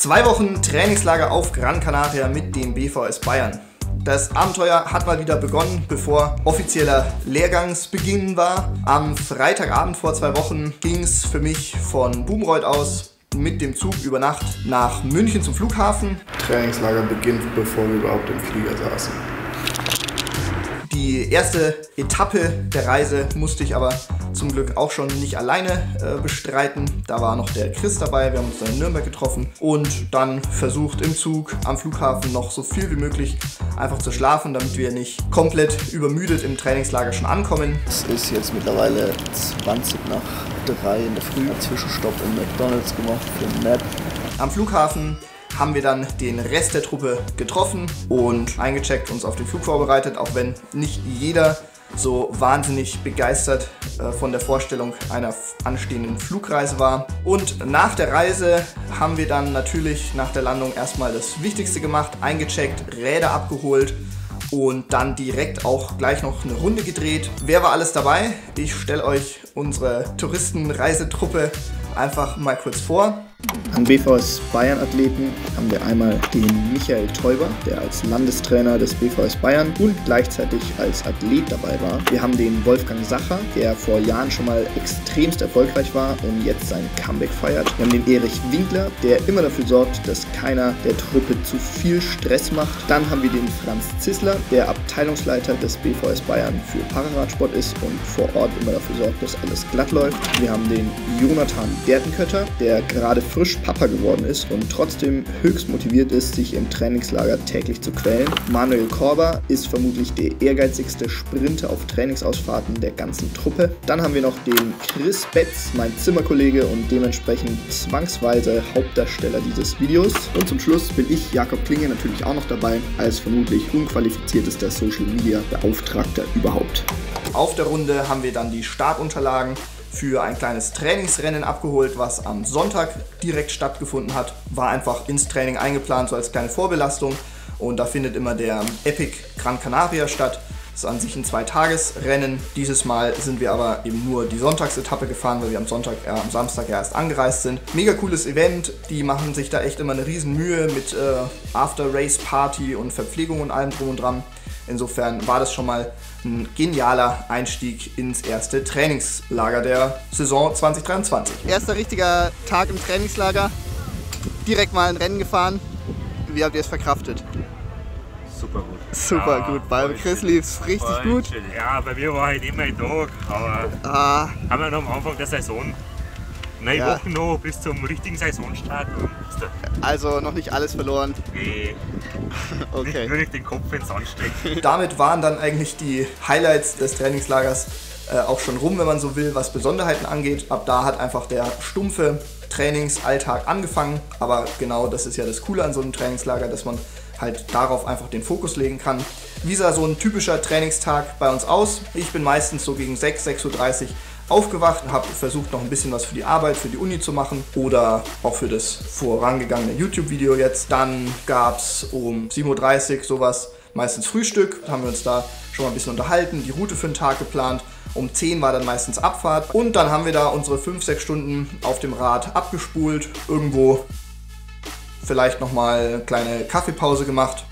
2 Wochen Trainingslager auf Gran Canaria mit dem BVS Bayern. Das Abenteuer hat mal wieder begonnen, bevor offizieller Lehrgangsbeginn war. Am Freitagabend vor 2 Wochen ging es für mich von Bubenreuth aus mit dem Zug über Nacht nach München zum Flughafen. Trainingslager beginnt, bevor wir überhaupt im Flieger saßen. Die erste Etappe der Reise musste ich aber zum Glück auch schon nicht alleine bestreiten. Da war noch der Chris dabei, wir haben uns dann in Nürnberg getroffen und dann versucht im Zug am Flughafen noch so viel wie möglich einfach zu schlafen, damit wir nicht komplett übermüdet im Trainingslager schon ankommen. Es ist jetzt mittlerweile 20 nach 3 in der Früh. Zwischenstopp in McDonald's gemacht für einen Nap. Am Flughafen haben wir dann den Rest der Truppe getroffen und eingecheckt, uns auf den Flug vorbereitet, auch wenn nicht jeder so wahnsinnig begeistert von der Vorstellung einer anstehenden Flugreise war. Und nach der Reise haben wir dann natürlich nach der Landung erstmal das Wichtigste gemacht, eingecheckt, Räder abgeholt und dann direkt auch gleich noch eine Runde gedreht. Wer war alles dabei? Ich stelle euch unsere Touristenreisetruppe einfach mal kurz vor. An BVS Bayern Athleten haben wir einmal den Michael Teuber, der als Landestrainer des BVS Bayern und gleichzeitig als Athlet dabei war. Wir haben den Wolfgang Sacher, der vor Jahren schon mal extremst erfolgreich war und jetzt sein Comeback feiert. Wir haben den Erich Winkler, der immer dafür sorgt, dass keiner der Truppe zu viel Stress macht. Dann haben wir den Franz Zissler, der Abteilungsleiter des BVS Bayern für Pararadsport ist und vor Ort immer dafür sorgt, dass alles glatt läuft. Wir haben den Jonathan Dertenkötter, der gerade frisch Papa geworden ist und trotzdem höchst motiviert ist, sich im Trainingslager täglich zu quälen. Manuel Korber ist vermutlich der ehrgeizigste Sprinter auf Trainingsausfahrten der ganzen Truppe. Dann haben wir noch den Chris Betz, mein Zimmerkollege und dementsprechend zwangsweise Hauptdarsteller dieses Videos. Und zum Schluss bin ich, Jakob Klinge, natürlich auch noch dabei, als vermutlich unqualifiziertester Social Media Beauftragter überhaupt. Auf der Runde haben wir dann die Startunterlagen für ein kleines Trainingsrennen abgeholt, was am Sonntag direkt stattgefunden hat. War einfach ins Training eingeplant, so als kleine Vorbelastung. Und da findet immer der Epic Gran Canaria statt. Das ist an sich ein 2-Tages-Rennen. Dieses Mal sind wir aber eben nur die Sonntagsetappe gefahren, weil wir am Samstag ja erst angereist sind. Mega cooles Event, die machen sich da echt immer eine riesen Mühe mit After-Race-Party und Verpflegung und allem drum und dran. Insofern war das schon mal ein genialer Einstieg ins erste Trainingslager der Saison 2023. Erster richtiger Tag im Trainingslager, direkt mal ein Rennen gefahren. Wie habt ihr es verkraftet? Super gut. Super ja, gut, bei Chris lief es richtig gut. Ja, bei mir war halt immer ein Tag, aber haben wir noch am Anfang der Saison 9 Wochen noch bis zum richtigen Saisonstart. Also noch nicht alles verloren. Nee. Okay. Nicht den Kopf ins Sand stecken. Damit waren dann eigentlich die Highlights des Trainingslagers auch schon rum, wenn man so will, was Besonderheiten angeht. Ab da hat einfach der stumpfe Trainingsalltag angefangen. Aber genau das ist ja das Coole an so einem Trainingslager, dass man halt darauf einfach den Fokus legen kann. Wie sah so ein typischer Trainingstag bei uns aus? Ich bin meistens so gegen 6:30 Uhr aufgewacht und habe versucht, noch ein bisschen was für die Arbeit, für die Uni zu machen oder auch für das vorangegangene YouTube-Video jetzt. Dann gab es um 7:30 Uhr sowas, meistens Frühstück. Da haben wir uns da schon mal ein bisschen unterhalten, die Route für den Tag geplant. Um 10 war dann meistens Abfahrt und dann haben wir da unsere 5-6 Stunden auf dem Rad abgespult, irgendwo vielleicht nochmal eine kleine Kaffeepause gemacht.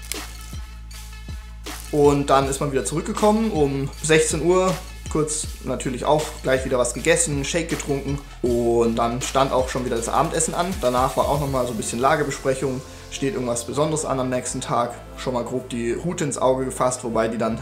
Und dann ist man wieder zurückgekommen um 16 Uhr. Kurz natürlich auch gleich wieder was gegessen, Shake getrunken und dann stand auch schon wieder das Abendessen an. Danach war auch nochmal so ein bisschen Lagebesprechung, steht irgendwas Besonderes an am nächsten Tag. Schon mal grob die Route ins Auge gefasst, wobei die dann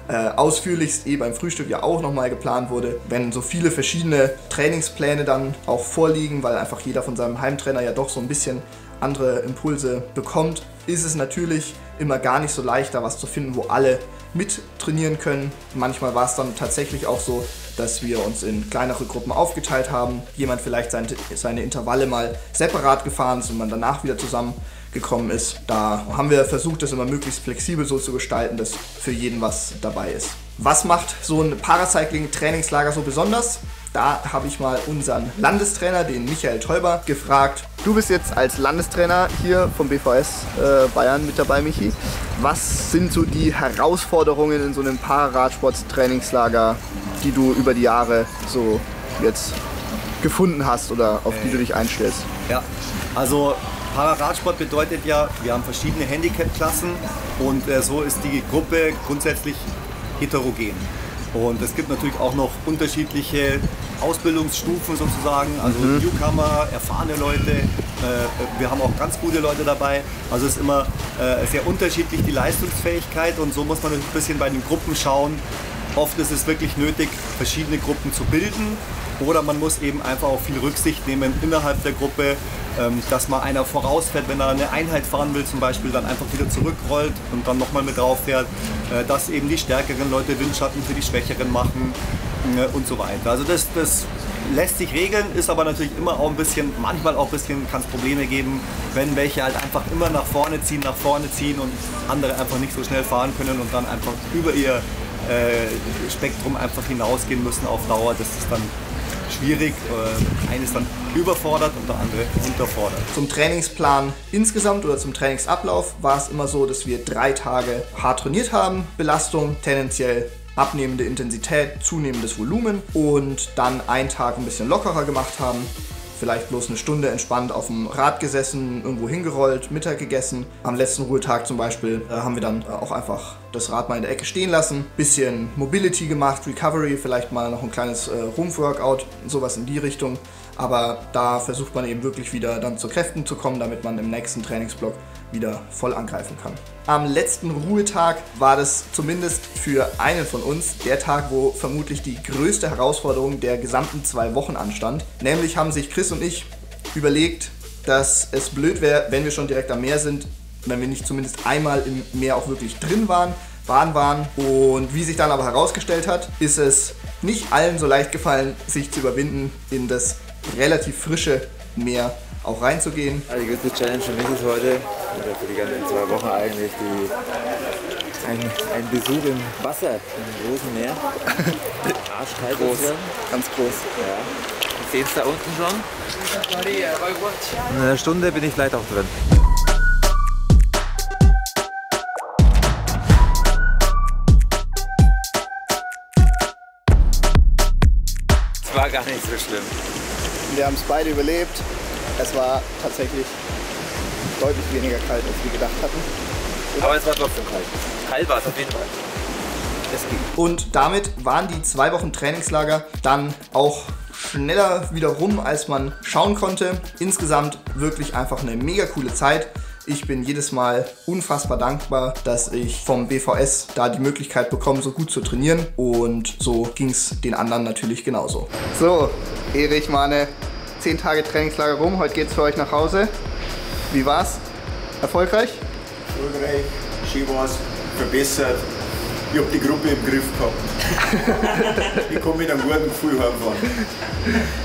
ausführlichst beim Frühstück ja auch nochmal geplant wurde. Wenn so viele verschiedene Trainingspläne dann auch vorliegen, weil einfach jeder von seinem Heimtrainer ja doch so ein bisschen andere Impulse bekommt, ist es natürlich immer gar nicht so leicht, da was zu finden, wo alle mit trainieren können. Manchmal war es dann tatsächlich auch so, dass wir uns in kleinere Gruppen aufgeteilt haben. Jemand vielleicht seine Intervalle mal separat gefahren ist und man danach wieder zusammengekommen ist. Da haben wir versucht, das immer möglichst flexibel so zu gestalten, dass für jeden was dabei ist. Was macht so ein Paracycling-Trainingslager so besonders? Da habe ich mal unseren Landestrainer, den Michael Teuber, gefragt. Du bist jetzt als Landestrainer hier vom BVS Bayern mit dabei, Michi. Was sind so die Herausforderungen in so einem Pararadsport-Trainingslager, die du über die Jahre so jetzt gefunden hast oder auf die du dich einstellst? Ja, also Pararadsport bedeutet ja, wir haben verschiedene Handicap-Klassen und so ist die Gruppe grundsätzlich heterogen. Und es gibt natürlich auch noch unterschiedliche Ausbildungsstufen sozusagen, also Newcomer, erfahrene Leute, wir haben auch ganz gute Leute dabei. Also es ist immer sehr unterschiedlich die Leistungsfähigkeit und so muss man ein bisschen bei den Gruppen schauen. Oft ist es wirklich nötig, verschiedene Gruppen zu bilden oder man muss eben einfach auch viel Rücksicht nehmen innerhalb der Gruppe, dass mal einer vorausfährt, wenn er eine Einheit fahren will zum Beispiel, dann einfach wieder zurückrollt und dann nochmal mit drauf fährt, dass eben die stärkeren Leute Windschatten für die Schwächeren machen und so weiter. Also das lässt sich regeln, ist aber natürlich immer auch ein bisschen, manchmal auch ein bisschen kann es Probleme geben, wenn welche halt einfach immer nach vorne ziehen und andere einfach nicht so schnell fahren können und dann einfach über ihr Spektrum einfach hinausgehen müssen auf Dauer. Das ist dann schwierig. Eine ist dann überfordert und der andere unterfordert. Zum Trainingsplan insgesamt oder zum Trainingsablauf war es immer so, dass wir 3 Tage hart trainiert haben. Belastung, tendenziell abnehmende Intensität, zunehmendes Volumen und dann einen Tag ein bisschen lockerer gemacht haben. Vielleicht bloß eine Stunde entspannt auf dem Rad gesessen, irgendwo hingerollt, Mittag gegessen. Am letzten Ruhetag zum Beispiel haben wir dann auch einfach das Rad mal in der Ecke stehen lassen. Bisschen Mobility gemacht, Recovery, vielleicht mal noch ein kleines Rumpfworkout, sowas in die Richtung. Aber da versucht man eben wirklich wieder dann zu Kräften zu kommen, damit man im nächsten Trainingsblock wieder voll angreifen kann. Am letzten Ruhetag war das zumindest für einen von uns der Tag, wo vermutlich die größte Herausforderung der gesamten 2 Wochen anstand. Nämlich haben sich Chris und ich überlegt, dass es blöd wäre, wenn wir schon direkt am Meer sind, wenn wir nicht zumindest einmal im Meer auch wirklich drin waren. Und wie sich dann aber herausgestellt hat, ist es nicht allen so leicht gefallen, sich zu überwinden, in das relativ frische Meer auch reinzugehen. Die größte Challenge für mich ist heute, oder für die ganzen 2 Wochen eigentlich, ein Besuch im Wasser, im großen Meer. Arschkalt groß, ganz groß. Ja. Wir sehen es da unten schon. In einer Stunde bin ich vielleicht auch drin. Es war gar nicht so schlimm. Wir haben es beide überlebt. Es war tatsächlich deutlich weniger kalt, als wir gedacht hatten. Aber es war trotzdem kalt. Kalt war es auf jeden Fall. Es ging. Und damit waren die 2 Wochen Trainingslager dann auch schneller wieder rum, als man schauen konnte. Insgesamt wirklich einfach eine mega coole Zeit. Ich bin jedes Mal unfassbar dankbar, dass ich vom BVS da die Möglichkeit bekomme, so gut zu trainieren. Und so ging es den anderen natürlich genauso. So, Erich, Mane, 10 Tage Trainingslager rum. Heute geht's für euch nach Hause. Wie war's? Erfolgreich? Erfolgreich, schön war's, verbessert. Ich hab die Gruppe im Griff gehabt. Ich komme mit einem guten Gefühl heimfahren.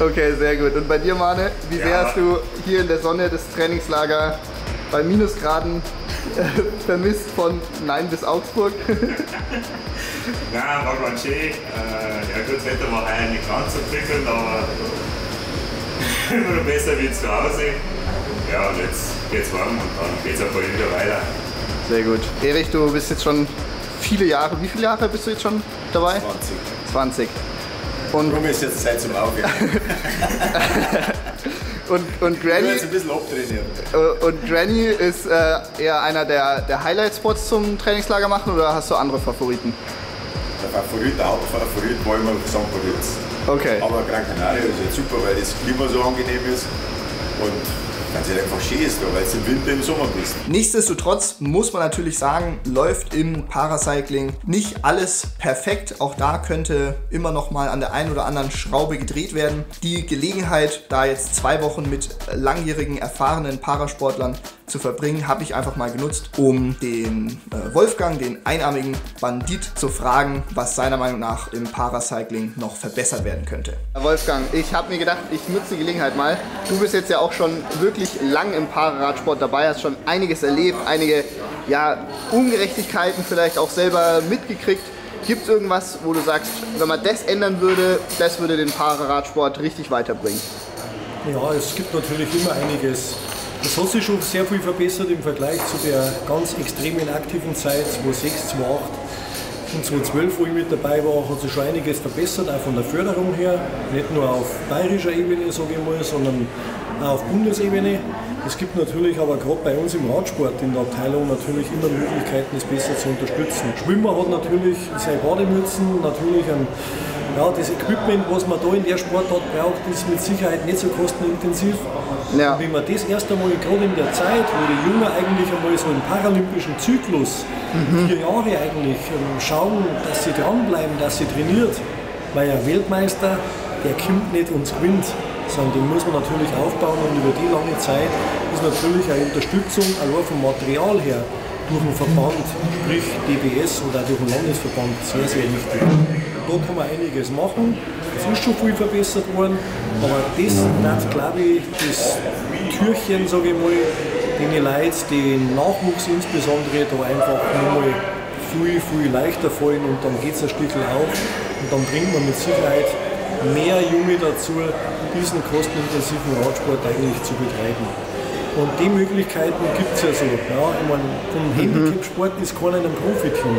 Okay, sehr gut. Und bei dir, Mane, wie sehr hast du hier in der Sonne das Trainingslager bei Minusgraden vermisst von Nein bis Augsburg? Nein, war ganz schön. Ja gut, das Wetter war heuer nicht ganz so prickelnd, aber immer noch besser wie zu Hause. Ja, und jetzt geht's warm und dann geht's auch bald wieder weiter. Sehr gut. Erich, du bist jetzt schon viele Jahre. Wie viele Jahre bist du jetzt schon dabei? 20. Und Warum ist jetzt Zeit zum Aufhören? und Granny, jetzt ein bisschen abtrainieren. Und Granny ist eher einer der Highlight-Spots zum Trainingslager machen oder hast du andere Favoriten? Der Hauptfavorit war immer St. Moritz. Okay. Aber Gran Canaria ist jetzt super, weil das Klima so angenehm ist und ganz einfach schön ist, weil es im Winter im Sommer bist. Nichtsdestotrotz muss man natürlich sagen, läuft im Paracycling nicht alles perfekt. Auch da könnte immer noch mal an der einen oder anderen Schraube gedreht werden. Die Gelegenheit, da jetzt 2 Wochen mit langjährigen, erfahrenen Parasportlern zu verbringen, habe ich einfach mal genutzt, um den Wolfgang, den einarmigen Bandit, zu fragen, was seiner Meinung nach im Paracycling noch verbessert werden könnte. Wolfgang, ich habe mir gedacht, ich nutze die Gelegenheit mal. Du bist jetzt ja auch schon wirklich lang im Pararadsport dabei, hast schon einiges erlebt, einige Ungerechtigkeiten vielleicht auch selber mitgekriegt. Gibt es irgendwas, wo du sagst, wenn man das ändern würde, das würde den Pararadsport richtig weiterbringen? Ja, es gibt natürlich immer einiges. Es hat sich schon sehr viel verbessert im Vergleich zu der ganz extremen aktiven Zeit 2006, 2008 und 2012, wo ich mit dabei war, hat sich schon einiges verbessert, auch von der Förderung her. Nicht nur auf bayerischer Ebene, sage ich mal, sondern auf Bundesebene. Es gibt natürlich aber gerade bei uns im Radsport in der Abteilung natürlich immer Möglichkeiten, das besser zu unterstützen. Schwimmer hat natürlich seine Bademützen, natürlich das Equipment, was man da in der Sportart braucht, ist mit Sicherheit nicht so kostenintensiv. Ja. Und wenn man das erst einmal gerade in der Zeit, wo die Jungen eigentlich einmal so im paralympischen Zyklus 4 Jahre eigentlich schauen, dass sie dranbleiben, dass sie trainiert, weil ein Weltmeister, der kommt nicht und gewinnt, sondern den muss man natürlich aufbauen und über die lange Zeit ist natürlich eine Unterstützung allein vom Material her durch den Verband, sprich DBS oder durch den Landesverband, sehr, sehr wichtig. Da kann man einiges machen, es ist schon viel verbessert worden, aber das wird, glaube ich, das Türchen, sage ich mal, den Leuten, den Nachwuchs insbesondere, da einfach nochmal viel, viel leichter fallen und dann geht es ein Stückchen auf und dann bringt man mit Sicherheit mehr Junge dazu, diesen kostenintensiven Radsport eigentlich zu betreiben. Und die Möglichkeiten gibt es ja so. Ja, ich meine, vom Handicap-Sport ist keiner in einem Profiteam.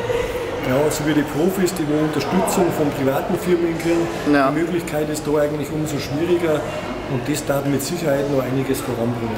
Ja, so wie die Profis, die Unterstützung von privaten Firmen kriegen, ja. Die Möglichkeit ist da eigentlich umso schwieriger und das darf mit Sicherheit noch einiges voranbringen.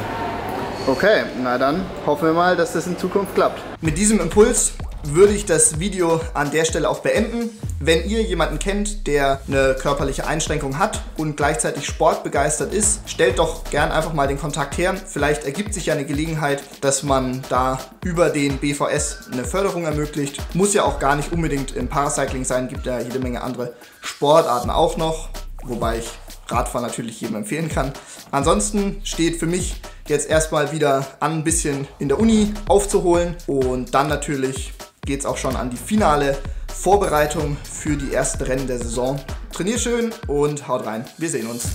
Okay, na dann hoffen wir mal, dass das in Zukunft klappt. Mit diesem Impuls würde ich das Video an der Stelle auch beenden. Wenn ihr jemanden kennt, der eine körperliche Einschränkung hat und gleichzeitig sportbegeistert ist, stellt doch gern einfach mal den Kontakt her. Vielleicht ergibt sich ja eine Gelegenheit, dass man da über den BVS eine Förderung ermöglicht. Muss ja auch gar nicht unbedingt im Paracycling sein, gibt ja jede Menge andere Sportarten auch noch, wobei ich Radfahren natürlich jedem empfehlen kann. Ansonsten steht für mich jetzt erstmal wieder an, ein bisschen in der Uni aufzuholen und dann natürlich geht es auch schon an die finale Vorbereitung für die ersten Rennen der Saison. Trainiert schön und haut rein. Wir sehen uns.